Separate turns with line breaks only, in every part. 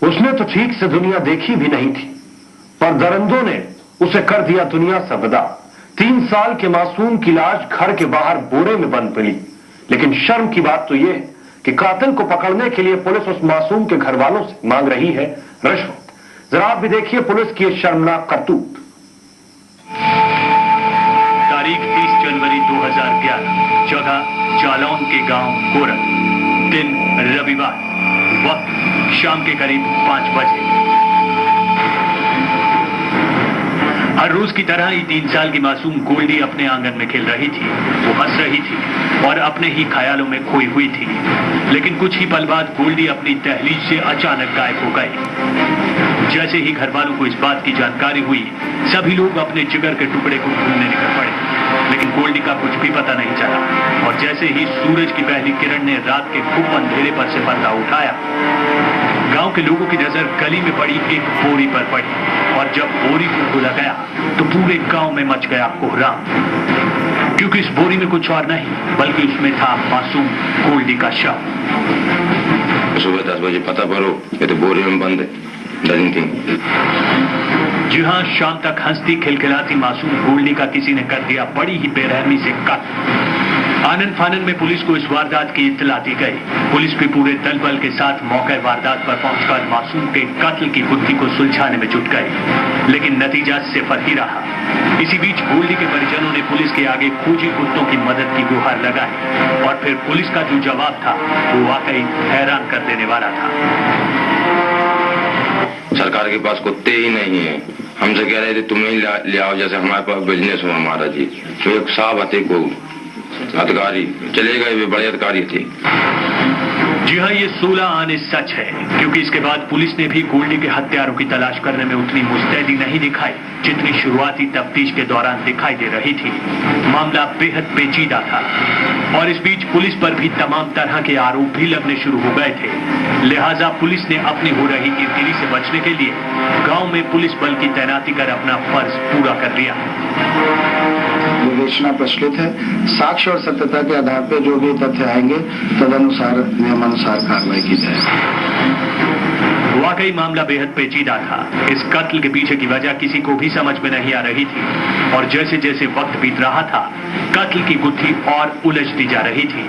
उसने तो ठीक से दुनिया देखी भी नहीं थी, पर दरिंदों ने उसे कर दिया दुनिया से विदा। 3 साल के मासूम की लाश घर के बाहर बोरे में बंद मिली। लेकिन शर्म की बात तो यह है कि कातिल को पकड़ने के लिए पुलिस उस मासूम के घर वालों से मांग रही है रिश्वत। जरा आप भी देखिए पुलिस की यह शर्मनाक करतूत।
तारीख 30 जनवरी 2011, जगह जालौन के गांव कोरल, दिन रविवार, वक्त शाम के करीब 5 बजे। हर रोज की तरह ही 3 साल की मासूम गोल्डी अपने आंगन में खेल रही थी। वो हंस रही थी और अपने ही ख्यालों में खोई हुई थी। लेकिन कुछ ही पल बाद गोल्डी अपनी दहलीज से अचानक गायब हो गई। जैसे ही घर वालों को इस बात की जानकारी हुई, सभी लोग अपने जिगर के टुकड़े को ढूंढने निकल पड़े। लेकिन गोल्डी का कुछ भी पता नहीं चला। और जैसे ही सूरज की पहली किरण ने रात के खूब अंधेरे पर से पर्दा उठाया, गांव के लोगों की नजर गली में पड़ी एक बोरी पर पड़ी। और जब बोरी को खोला गया तो पूरे गांव में मच गया कोहराम, क्योंकि इस बोरी में कुछ और नहीं बल्कि उसमें था मासूम गोल्डी का शव।
सुबह 10 बजे पता करो, ये तो बोरी में बंद है।
जी हाँ, शाम तक हंसती खिलखिलाती मासूम गोल्डी का किसी ने कर दिया बड़ी ही बेरहमी से कत्ल। आनन फानन में पुलिस को इस वारदात की इत्तला दी गई। पुलिस भी पूरे दल बल के साथ मौके वारदात पर पहुंचकर मासूम के कत्ल की गुत्थी को सुलझाने में जुट गई। लेकिन नतीजा सिफर ही रहा। इसी बीच गोल्डी के परिजनों ने पुलिस के आगे खोजी कुत्तों की मदद की गुहार लगाई। और फिर पुलिस का जो जवाब था वो वाकई हैरान कर देने वाला था।
सरकार के पास कुत्ते ही नहीं है। हमसे कह रहे थे तुम्हें ही ले आओ, जैसे हमारे पास बिजनेस हो हमारा जी। तो एक साहब आते को अधिकारी चले गए, वे बड़े अधिकारी थे।
जी हाँ, ये 16 आने सच है, क्योंकि इसके बाद पुलिस ने भी गोल्डी के हत्यारों की तलाश करने में उतनी मुस्तैदी नहीं दिखाई जितनी शुरुआती तफ्तीश के दौरान दिखाई दे रही थी। मामला बेहद पेचीदा था और इस बीच पुलिस पर भी तमाम तरह के आरोप भी लगने शुरू हो गए थे। लिहाजा पुलिस ने अपनी हो रही गिरगिरी से बचने के लिए गांव में पुलिस बल की तैनाती कर अपना फर्ज पूरा कर लिया।
विवेचना प्रचलित है। साक्ष्य और सत्यता के आधार पर जो भी तथ्य आएंगे तदनुसार नियमानुसार कार्रवाई की जाएगी।
वाकई मामला बेहद पेचीदा था। इस कत्ल के पीछे की वजह किसी को भी समझ में नहीं आ रही थी। और जैसे जैसे वक्त बीत रहा था, कत्ल की गुत्थी और उलझती जा रही थी।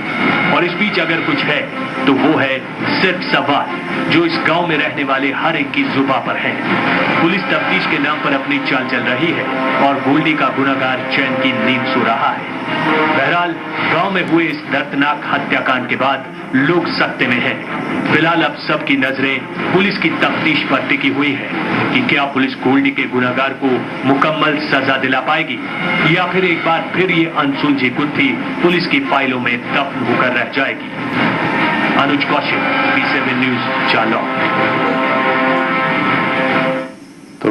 और इस बीच अगर कुछ है तो वो है सिर्फ सवाल जो इस गांव में रहने वाले हर एक की जुबां पर है। पुलिस तफ्तीश के नाम पर अपनी चाल चल रही है और गोल्डी का गुनहगार चैन की नींद सो रहा है। बहरहाल गांव में हुए इस दर्दनाक हत्याकांड के बाद लोग सख्ते में हैं। फिलहाल अब सबकी नजरें पुलिस की तफ्तीश पर टिकी हुई है कि क्या पुलिस गोल्डी के गुनहगार को मुकम्मल सजा दिला पाएगी या फिर एक बार फिर ये अनसुलझी गुत्थी पुलिस की फाइलों में दफन होकर रह जाएगी। अनुज कौशिक, B7 न्यूज, जालौन।